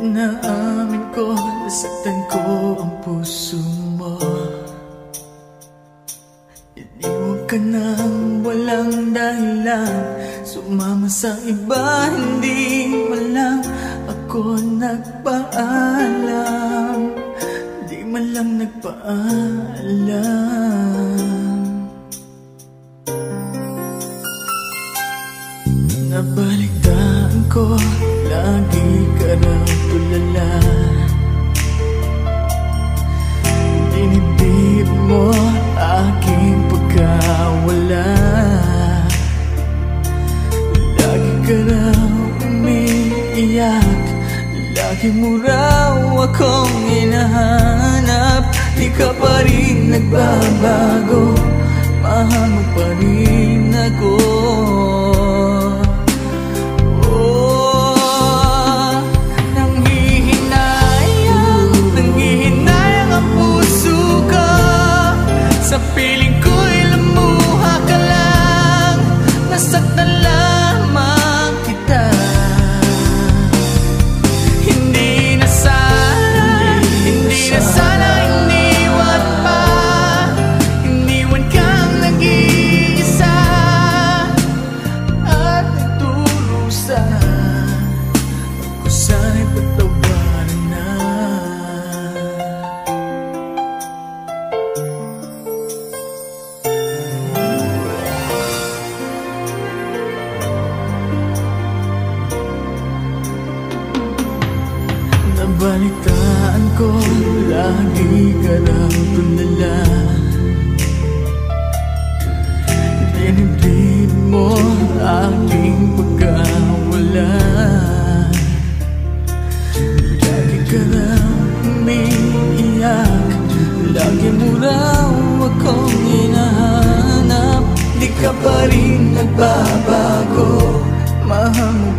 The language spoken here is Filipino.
Naamin ko, nasaktan ko ang puso mo. Iniwan ka nang walang dahilan, sumama sa iba, hindi man lang ako nagpaalam. Di man lang nagpaalam. Nabalitaan ko, lagi ka raw tulala. Dinibdib mo aking pagkawala. Lagi ka raw umiiyak, lagi mo raw akong hinahanap. Di ka pa rin nagbabago, mahal mo pa rin ako. Sa piling ko'y lumuha ka lang, nasaktan lamang kita. Hindi na sana iniwan pa. Iniwan kang nag-iisa at nagdurusa. Ako sana'y patawarin na. Nabalitaan ko, lagi ka raw tulala. Dinibdib mo aking pagkawala. Lagi ka raw umiiyak, lagi mo raw akong hinahanap. Di ka pa rin nagbabago, mahal mo